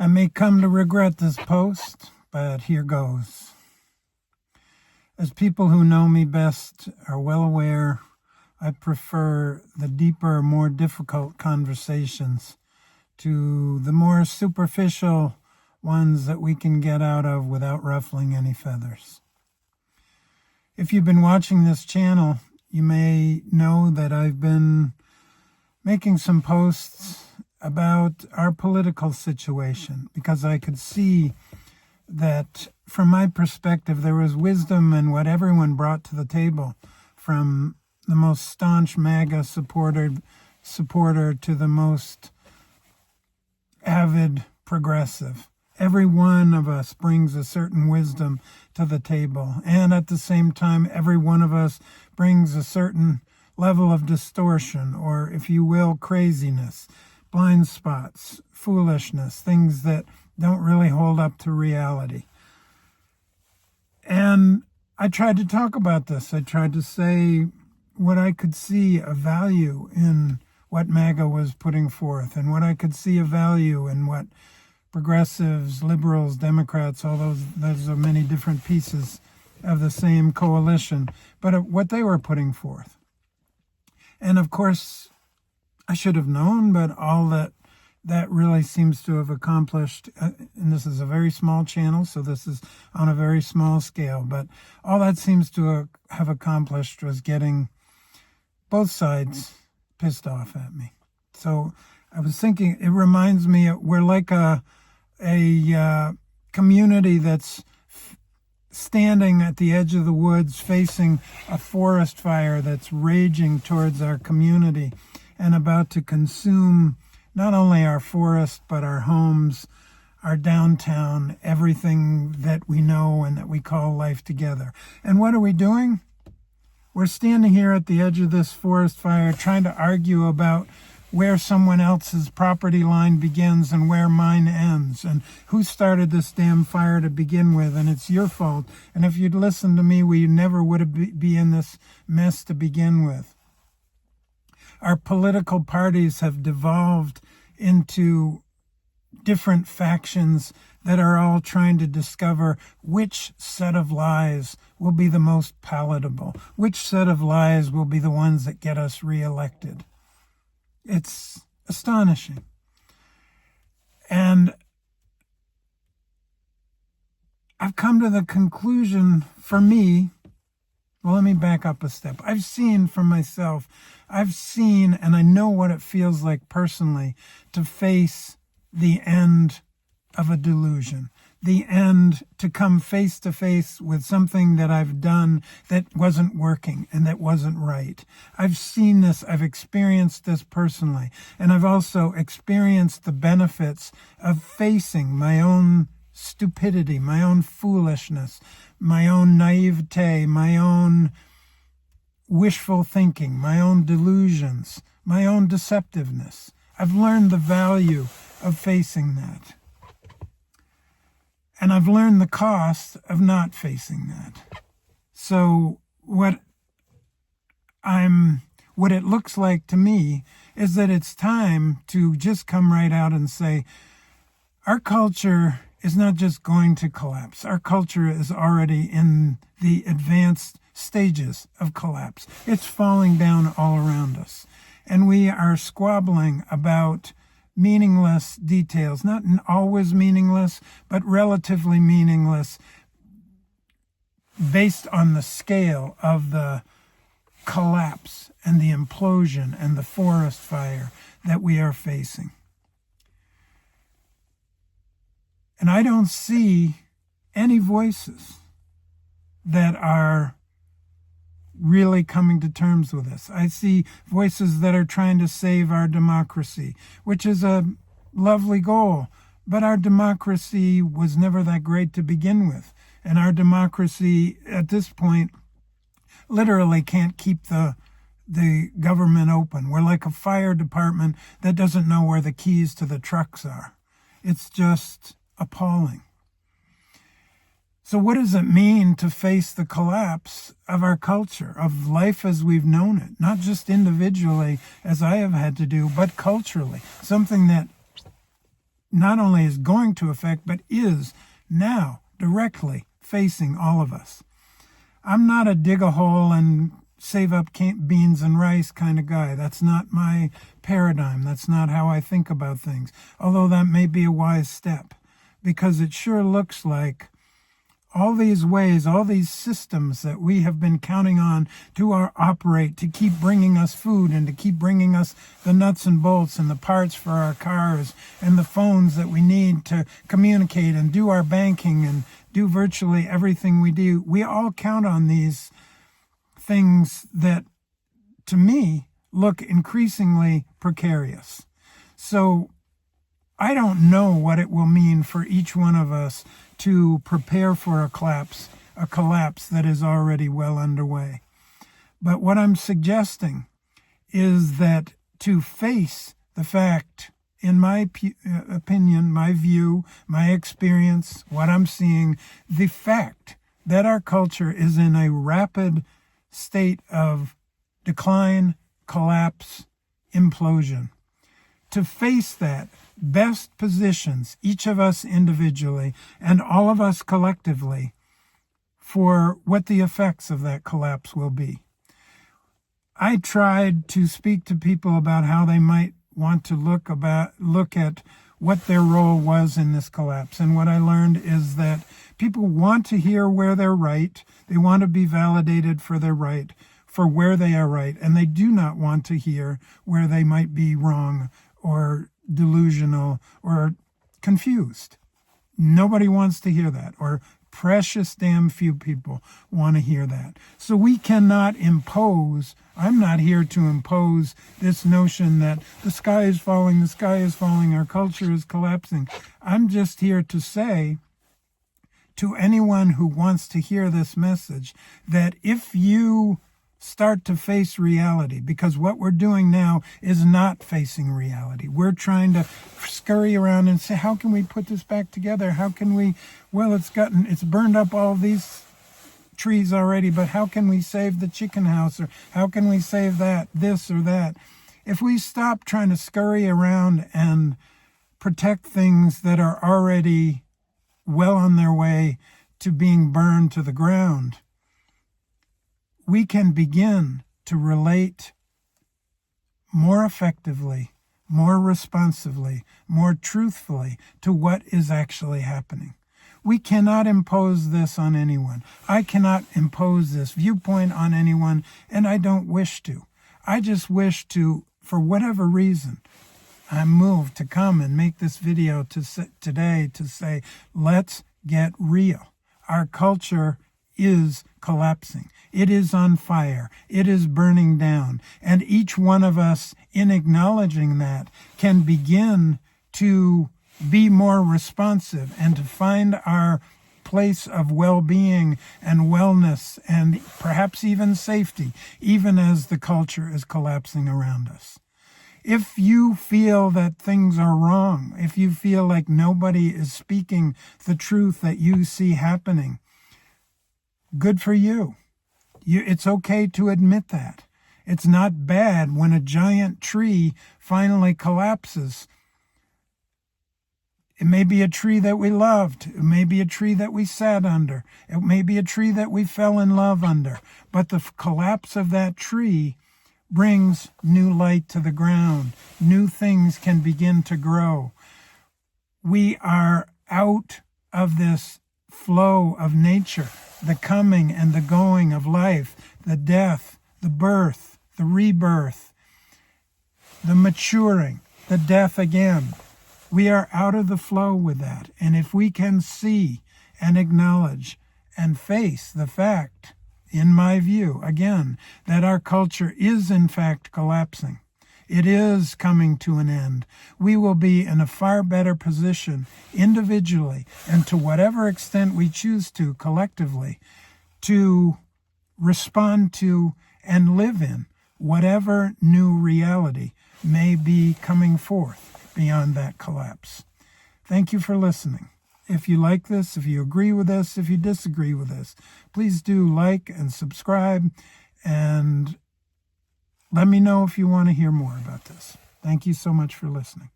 I may come to regret this post, but here goes. As people who know me best are well aware, I prefer the deeper, more difficult conversations to the more superficial ones that we can get out of without ruffling any feathers. If you've been watching this channel, you may know that I've been making some posts about our political situation because I could see that from my perspective there was wisdom in what everyone brought to the table, from the most staunch MAGA supporter to the most avid progressive. Every one of us brings a certain wisdom to the table, and at the same time every one of us brings a certain level of distortion, or if you will, craziness, blind spots, foolishness, things that don't really hold up to reality. And I tried to talk about this. I tried to say what I could see a value in what MAGA was putting forth, and what I could see a value in what progressives, liberals, Democrats, all those are many different pieces of the same coalition, but what they were putting forth. And of course, I should have known, but all that really seems to have accomplished, and this is a very small channel, so this is on a very small scale, but all that seems to have accomplished was getting both sides pissed off at me. So I was thinking, it reminds me, we're like a community that's standing at the edge of the woods facing a forest fire that's raging towards our community and about to consume not only our forest, but our homes, our downtown, everything that we know and that we call life together. And what are we doing? We're standing here at the edge of this forest fire trying to argue about where someone else's property line begins and where mine ends, and who started this damn fire to begin with, and it's your fault. And if you'd listened to me, we never would have be in this mess to begin with. Our political parties have devolved into different factions that are all trying to discover which set of lies will be the most palatable, which set of lies will be the ones that get us reelected. It's astonishing. And I've come to the conclusion, for me, well, let me back up a step. I've seen for myself, and I know what it feels like personally to face the end of a delusion, the end to come face to face with something that I've done that wasn't working and that wasn't right. I've seen this, I've experienced this personally, and I've also experienced the benefits of facing my own stupidity, my own foolishness, my own naivete, my own wishful thinking, my own delusions, my own deceptiveness. I've learned the value of facing that. And I've learned the cost of not facing that. So what it looks like to me is that it's time to just come right out and say, our culture is not just going to collapse. Our culture is already in the advanced stages of collapse. It's falling down all around us. And we are squabbling about meaningless details, not always meaningless, but relatively meaningless based on the scale of the collapse and the implosion and the forest fire that we are facing. And I don't see any voices that are really coming to terms with this. I see voices that are trying to save our democracy, which is a lovely goal, but our democracy was never that great to begin with. And our democracy at this point literally can't keep the government open. We're like a fire department that doesn't know where the keys to the trucks are. It's just appalling. So what does it mean to face the collapse of our culture, of life as we've known it, not just individually, as I have had to do, but culturally, something that not only is going to affect, but is now directly facing all of us. I'm not a dig a hole and save up beans and rice kind of guy. That's not my paradigm. That's not how I think about things. Although that may be a wise step, because it sure looks like all these ways, all these systems that we have been counting on to operate, to keep bringing us food and to keep bringing us the nuts and bolts and the parts for our cars and the phones that we need to communicate and do our banking and do virtually everything we do. We all count on these things that, to me, look increasingly precarious. So I don't know what it will mean for each one of us to prepare for a collapse that is already well underway. But what I'm suggesting is that to face the fact, in my opinion, my view, my experience, what I'm seeing, the fact that our culture is in a rapid state of decline, collapse, implosion. To face that best positions each of us individually and all of us collectively for what the effects of that collapse will be. I tried to speak to people about how they might want to look at what their role was in this collapse. And what I learned is that people want to hear where they're right. They want to be validated for their right, for where they are right. And they do not want to hear where they might be wrong or delusional or confused. Nobody wants to hear that, or precious damn few people want to hear that. So we cannot impose, I'm not here to impose this notion that the sky is falling, our culture is collapsing. I'm just here to say to anyone who wants to hear this message that if you start to face reality, because what we're doing now is not facing reality. We're trying to scurry around and say, how can we put this back together? How can we, well, it's burned up all these trees already, but how can we save the chicken house? Or how can we save that, this or that? If we stop trying to scurry around and protect things that are already well on their way to being burned to the ground, we can begin to relate more effectively, more responsively, more truthfully to what is actually happening. We cannot impose this on anyone. I cannot impose this viewpoint on anyone, and I don't wish to. I just wish to, for whatever reason, I'm moved to come and make this video today to say, let's get real. Our culture is collapsing. It is on fire. It is burning down. And each one of us, in acknowledging that, can begin to be more responsive and to find our place of well-being and wellness and perhaps even safety, even as the culture is collapsing around us. If you feel that things are wrong, if you feel like nobody is speaking the truth that you see happening, good for you. It's okay to admit that. It's not bad when a giant tree finally collapses. It may be a tree that we loved. It may be a tree that we sat under. It may be a tree that we fell in love under. But the collapse of that tree brings new light to the ground. New things can begin to grow. We are out of this flow of nature, the coming and the going of life, the death, the birth, the rebirth, the maturing, the death again. We are out of the flow with that. And if we can see and acknowledge and face the fact, in my view, again, that our culture is in fact collapsing, it is coming to an end, we will be in a far better position individually and to whatever extent we choose to collectively to respond to and live in whatever new reality may be coming forth beyond that collapse. Thank you for listening. If you like this, if you agree with this, if you disagree with this, please do like and subscribe and let me know if you want to hear more about this. Thank you so much for listening.